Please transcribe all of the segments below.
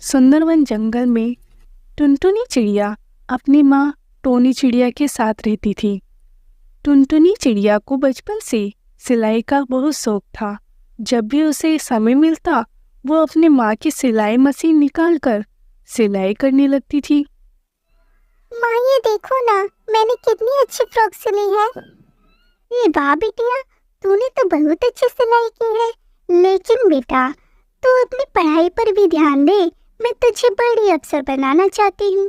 सुंदरवन जंगल में टुनटुनी चिड़िया अपनी माँ टोनी चिड़िया के साथ रहती थी। टुनटुनी चिड़िया को बचपन से सिलाई का बहुत शौक था। जब भी उसे समय मिलता वो अपनी माँ की सिलाई मशीन निकालकर सिलाई करने लगती थी। माँ ये देखो ना, मैंने कितनी अच्छी फ्रॉक सिली है। ये वाह बिटिया, तूने तो बहुत अच्छी सिलाई की है। लेकिन बेटा तू अपनी पढ़ाई पर भी ध्यान दे। मैं तुझे बड़ी अफसर बनाना चाहती हूँ।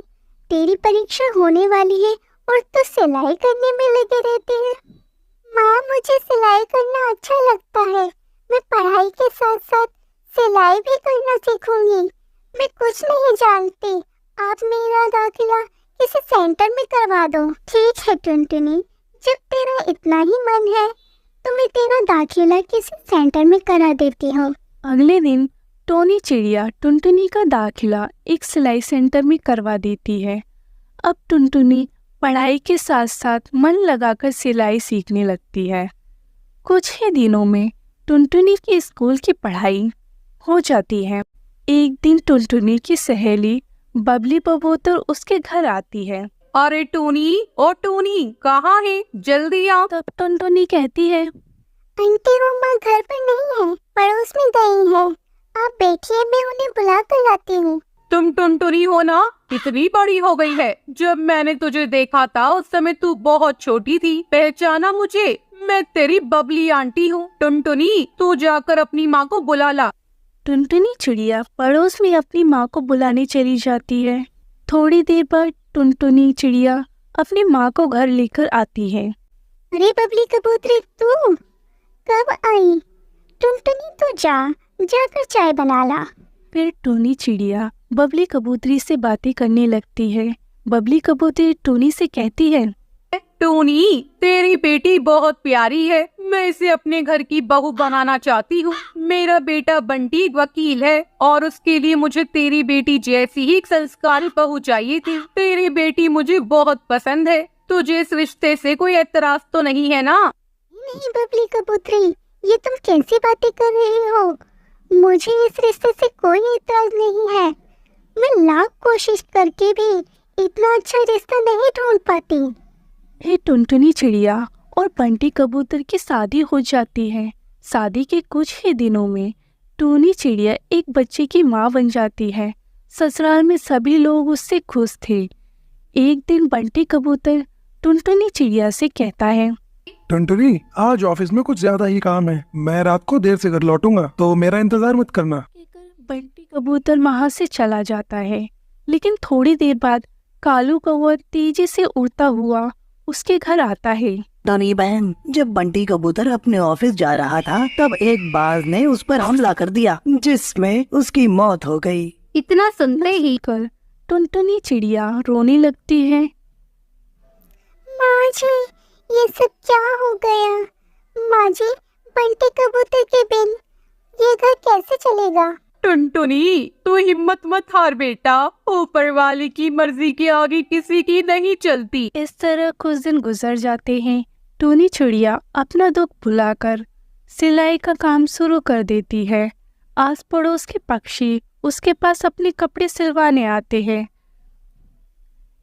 तेरी परीक्षा होने वाली है और तू सिलाई करने में लगे रहती है। माँ मुझे सिलाई करना अच्छा लगता है। मैं पढ़ाई के साथ साथ सिलाई भी करना सीखूंगी। मैं कुछ नहीं जानती। आप मेरा दाखिला किसी सेंटर में करवा दो। ठीक है टुनटुनी, जब तेरा इतना ही मन है तो मैं तेरा दाखिला किसी सेंटर में करा देती हूँ। अगले दिन टोनी चिड़िया टुनटुनी का दाखिला एक सिलाई सेंटर में करवा देती है। अब टुनटुनी पढ़ाई के साथ साथ मन लगाकर सिलाई सीखने लगती है। कुछ ही दिनों में टुनटुनी की स्कूल की पढ़ाई हो जाती है। एक दिन टुनटुनी की सहेली बबली कबूतर उसके घर आती है। अरे टोनी, ओ टोनी, कहाँ है? जल्दी आ। तब टुनटुनी कहती है, आंटी मम्मा घर पर नहीं है, पड़ोस में गई है। आप बैठिए, मैं उन्हें बुला कर लाती हूँ। तुम टुनटुनी हो ना? कितनी बड़ी हो गई है। जब मैंने तुझे देखा था उस समय तू बहुत छोटी थी। पहचाना मुझे? मैं तेरी बबली आंटी हूँ। टुनटुनी, तू जाकर अपनी माँ को बुला ला। टुनटुनी चिड़िया पड़ोस में अपनी माँ को बुलाने चली जाती है। थोड़ी देर बाद टुनटुनी चिड़िया अपनी माँ को घर लेकर आती है। अरे बबली कबूतरी, तू कब आई? टुनटुनी तू जाकर चाय बना ला। फिर टोनी चिड़िया बबली कबूतरी से बातें करने लगती है। बबली कबूतरी टोनी से कहती है, टोनी, तेरी बेटी बहुत प्यारी है। मैं इसे अपने घर की बहू बनाना चाहती हूँ। मेरा बेटा बंटी वकील है और उसके लिए मुझे तेरी बेटी जैसी ही एक संस्कारी बहू चाहिए थी। तेरी बेटी मुझे बहुत पसंद है। तुझे इस रिश्ते से कोई एतराज तो नहीं है ना? नहीं बबली कबूतरी, ये तुम कैसी बातें कर रही हो? मुझे इस रिश्ते से कोई एतराज नहीं है। मैं लाख कोशिश करके भी इतना अच्छा रिश्ता नहीं ढूंढ पाती। हे टुनटुनी चिड़िया और बंटी कबूतर की शादी हो जाती है। शादी के कुछ ही दिनों में टोनी चिड़िया एक बच्चे की माँ बन जाती है। ससुराल में सभी लोग उससे खुश थे। एक दिन बंटी कबूतर टुनटुनी चिड़िया से कहता है, टुनटुनी, आज ऑफिस में कुछ ज्यादा ही काम है। मैं रात को देर से घर लौटूंगा, तो मेरा इंतजार मत करना। बंटी कबूतर वहाँ से चला जाता है। लेकिन थोड़ी देर बाद कालू कौवा तेजी से उड़ता हुआ उसके घर आता है। टोनी बहन, जब बंटी कबूतर अपने ऑफिस जा रहा था तब एक बाज ने उस पर हमला कर दिया, जिसमें उसकी मौत हो गई। इतना सुनते ही कर टुनटुनी चिड़िया रोने लगती है। माँ जी, ये सब क्या हो गया? माँ जी, बंटी कबूतर के बिन ये घर कैसे चलेगा? टुनटुनी, तू हिम्मत मत हार बेटा। ऊपर वाले की मर्जी के आगे किसी की नहीं चलती। इस तरह कुछ दिन गुजर जाते हैं। टोनी चिड़िया अपना दुख भुलाकर सिलाई का काम शुरू कर देती है। आस पड़ोस के पक्षी उसके पास अपने कपड़े सिलवाने आते हैं।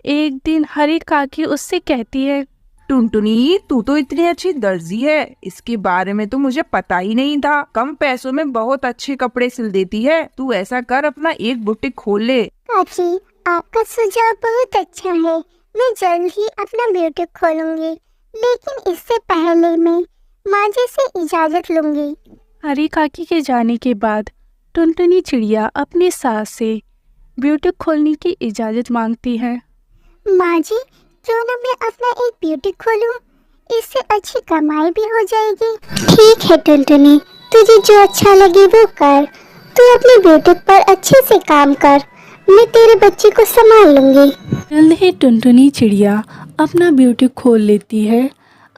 एक दिन हरी काकी उससे कहती है, टुनटुनी, तू तो इतनी अच्छी दर्जी है, इसके बारे में तो मुझे पता ही नहीं था। कम पैसों में बहुत अच्छे कपड़े सिल देती है। तू ऐसा कर, अपना एक बुटीक खोल ले। काकी, आपका सुझाव बहुत अच्छा है। मैं जल्द ही अपना बुटीक खोलूंगी, लेकिन इससे पहले मैं माँ जी से इजाजत लूंगी। हरी काकी के जाने के बाद टुनटुनी चिड़िया अपनी सास से बुटीक खोलने की इजाजत मांगती है। माँ जी, क्यों न मैं अपना एक बुटीक खोलूं? इससे अच्छी कमाई भी हो जाएगी। ठीक है टुनटुनी, तुझे जो अच्छा लगे वो कर। तू अपने बुटीक पर अच्छे से काम कर, मैं तेरे बच्चे को संभाल लूंगी। जल्द ही टुनटुनी चिड़िया अपना बुटीक खोल लेती है।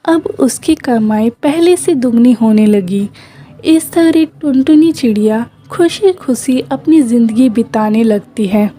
अब उसकी कमाई पहले से दुगनी होने लगी। इस तरह टुनटुनी चिड़िया खुशी खुशी अपनी जिंदगी बिताने लगती है।